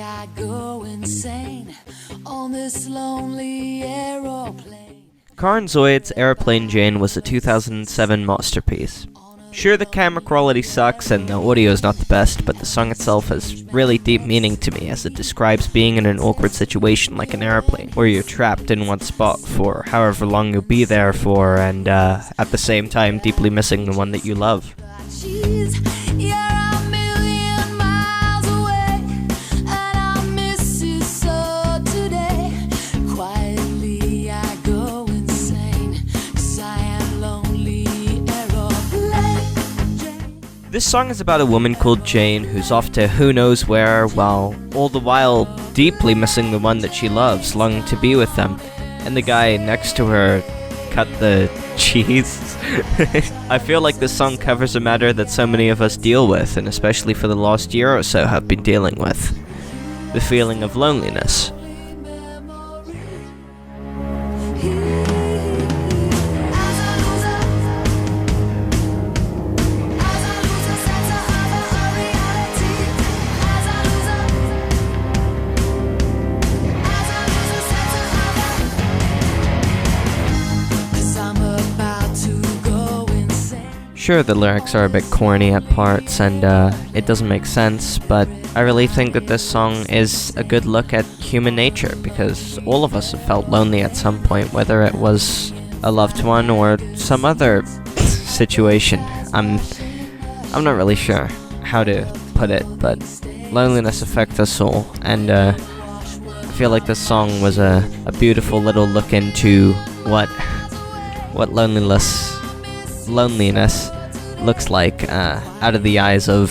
I go insane on this lonely aeroplane. Zoid's Aeroplane Jane was a 2007 masterpiece. Sure, the camera quality sucks and the audio is not the best, but the song itself has really deep meaning to me as it describes being in an awkward situation like an airplane, where you're trapped in one spot for however long you'll be there for, and at the same time deeply missing the one that you love. Jeez, you're a million miles away, and I miss you so today. Quietly I go insane, 'cause I am lonely aeroplane. This song is about a woman called Jane who's off to who knows where, while all the while deeply missing the one that she loves, longing to be with them, and the guy next to her cut the cheese. I feel like this song covers a matter that so many of us deal with, and especially for the last year or so have been dealing with. The feeling of loneliness. Sure, the lyrics are a bit corny at parts, and it doesn't make sense, but I really think that this song is a good look at human nature, because all of us have felt lonely at some point, whether it was a loved one or some other situation. I'm not really sure how to put it, but loneliness affects us all, and I feel like this song was a beautiful little look into what loneliness looks like out of the eyes of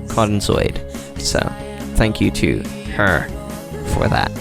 Zoid. So thank you to her for that.